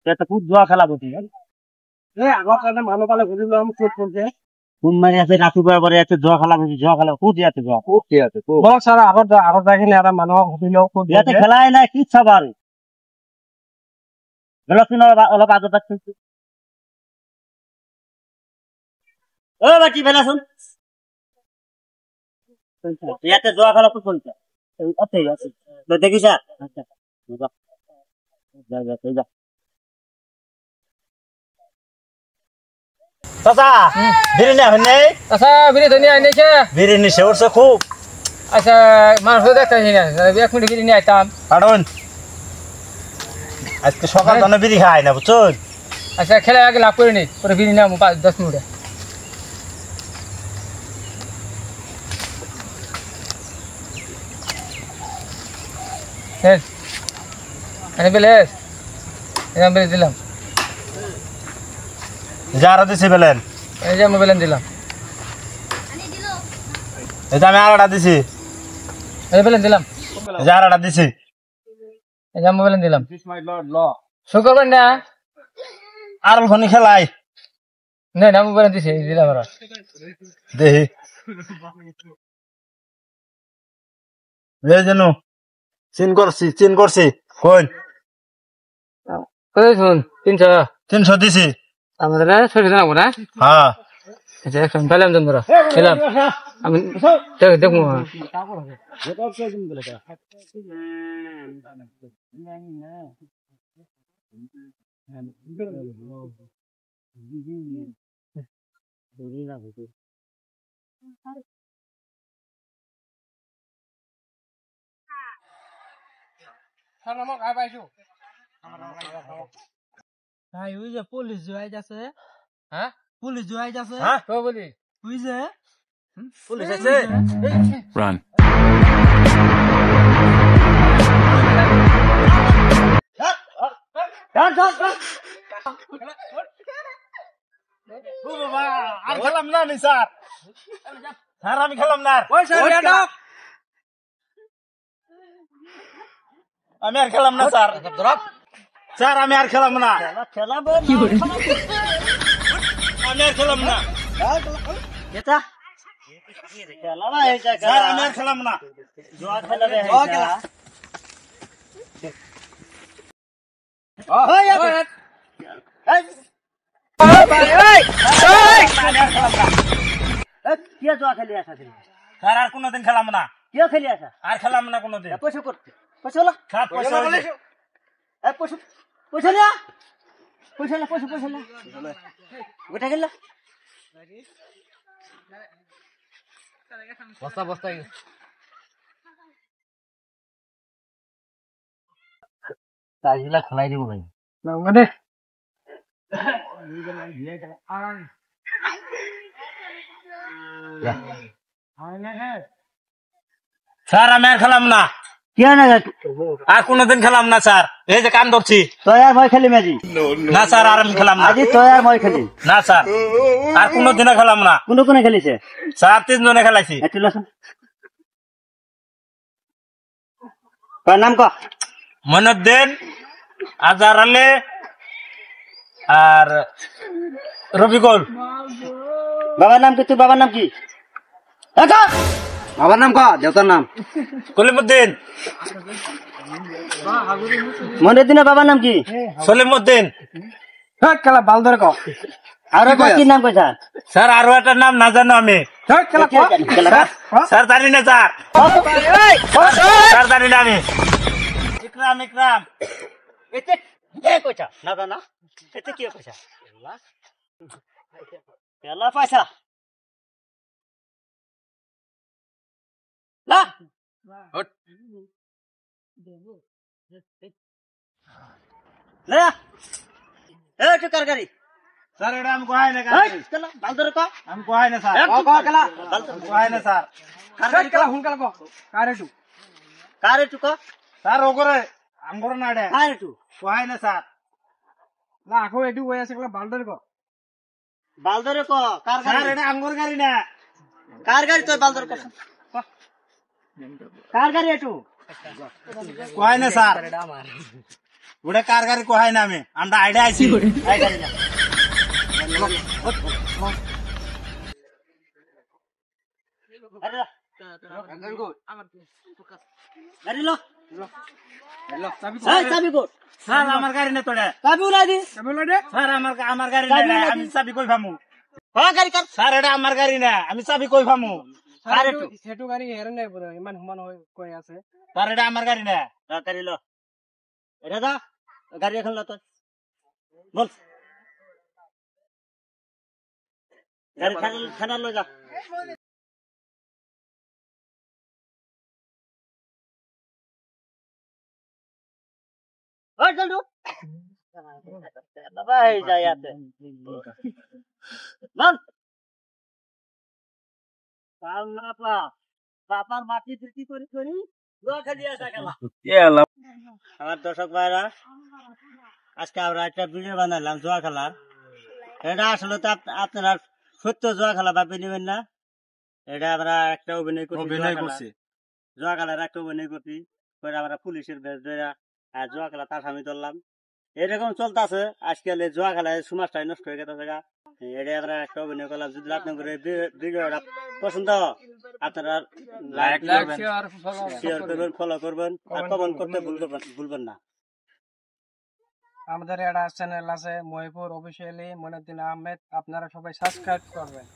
এটা খুব জোয়া খেলা করছি আগর কারণে মানুষ পালে ঘুরিলাম চোট করছে কোন মানে আছে রাতুবার পরে আছে জোয়া খেলা করছি জোয়া খেলা খুব আছে জোয়া খুব আছে বড় সারা আগর দেখিনি আর মানুষ ঘুরিলেও খুব ইয়াতে খেলাই নাই কি চাবা আৰু বেলকিন অলপ আগত থাকছে ও বাকি বেলাচোন ইয়াতে জোয়া খেলা খুব চলছে আছে দেখিছা আচ্ছা যা চাচা বিরিয়ানি হয়নি আচ্ছা বিরিয়ানি আনিছে বিরিয়ানি সেউরছে খুব আচ্ছা মাংস দেখতেছি না 1 মিনিট বিরিয়ানি আইতাম কারণ আজকে সকাল দানা বিড়ি খাই না বুঝছেন আচ্ছা খেলা আগে লাভ করে নি পরে বিরিয়ানি আমু 5-10 মিনিটে আরে বেলেস এরকম বেলে দিলাম যারা দিছি বেলেন এই যে আমি বেলেন দিলাম এটা আমি আড়াটা দিছি এই বেলেন দিলাম যারাটা দিছি এই যে আমি বেলেন দিলাম শুক্রবার না আর ওখানে খেলাই না না আমি বেলেন দিছি দিলাম আর দেখি এই যেন চিন করছি কোন কই শুন 300 দিছি আমাদের ছোট না বড় হ্যাঁ আচ্ছা এখন পেলাম তোমরা খেলাম আমি দেখো ভাই ওই যে পুলিশ জয় আছে হ্যাঁ পুলিশ জয় আছে হ্যাঁ তো বলি ওই যে পুলিশ আছে Run. ও বাবা আর খেলাম না নি স্যার স্যার আমি খেলাম না ওই স্যার ম্যাডাম আমি আর খেলাম না স্যার স্যার আমি আর খেলাম না খেলাবো আমি আর খেলাম না এটা খেলাবা এইটা স্যার আমি আর খেলাম না জোয়া খেলাবে এইটা ওই এই কি জোয়া খেলি আসা স্যার আর কোনদিন খেলাম না কি খেলি আসা আর খেলাম না কোনদিন পয়সা করতে পয়সা হলো খাপ পয়সা হলো এই পয়সা পয়সা না পয়সা না পয়সা না ওটা গেল বস্তা তাইলা খেলাই দিব ভাই না মানে স্যার আমি আর খেলাম না কি না আর কোনদিন খেলাম না স্যার এই যে কান ধরছি তুই আর ভয় খেলি মাঝি না স্যার আর আমি খেলাম না আজি তুই আর ভয় খেলি না স্যার আর কোনদিন খেলাম না কোন খেলিছে স্যার 3 জনে খেলাইছি একটু লসন কার নাম কো মনুদ্দিন আজহার আলী আর রবিকুল বাবার নাম কি তোর বাবার নাম কি বাবার নাম কা দেওতার নাম কলিমউদ্দিন মনুদ্দিনের বাবার নাম কি সলিমউদ্দিন খেলা বাল ধরে কো আর কি নাম কই স্যার আর একটা নাম না জানো আমি স্যার জানি না স্যার স্যার জানি না আমি ইকরাম এতে কে কইছা না জানা এতে কি কইছা পেলা পয়সা না হট লে এ কি কারগারি স্যার এটা আমি কই না কারগারি চলো বাল ধরে কো আমি কই না স্যার কো কেলা বাল কই না স্যার কারগারি কেলা হুনকাল কো কারেটু কো স্যার ওগরে আমগর না ডে কারেটু কই না স্যার না আকো এটু কই আছে কেলা বাল ধরে কো কারগারি স্যার এটা আমগর গাড়ি না কারগারি তো বাল ধরে কো কারগারি এটু কই না স্যার ওটা কার গাড়ি কোহাই না আমরা আইডিয়া আইছি স্যার আমার গাড়ি না তোরা স্যার আমার গাড়ি না আমি চাবি কই পামু স্যার এটা আমার গাড়ি না আমি চাবি কই পামু সেটু গাড়ি হেরে নাই পুরো ইমান সমান হয়ে কই আছে স্যার এটা আমার গাড়ি না গাড়ি লো এটা দা গাড়ি এখন লো তো বল গাড়ি খানা লো যা ওই চলু ভাই যাই আছে বল কাল না পা বাপার মাটি বিক্রি করি করি আমার দর্শক ভাইরা আজকে আমরা একটা ভিডিও বানালাম জুয়া খেলার এটা আসলে তো আপনারা সত্য জুয়া খেলা ভাবি নেবেন না এটা আমরা একটা অভিনয় করছি জুয়া খেলার একটা অভিনয় করছি আমরা পুলিশের বেশ ধরে জুয়া খেলা তার স্বামী ধরলাম এরকম চলতেছে আজকাল জুয়া খেলায় সমাজটাই নষ্ট হয়ে গেছে এটা আমরা একটা অভিনয় করলাম যদি আপনার ভিডিওটা পছন্দ আপনারা লাইক করবেন শেয়ার করবেন ফলো করবেন আর কমেন্ট করতে ভুলবেন না আমাদের একটা চ্যানেল আছে মহিপুর অফিসিয়ালি মনিউদ্দিন আহমেদ আপনারা সবাই সাবস্ক্রাইব করবেন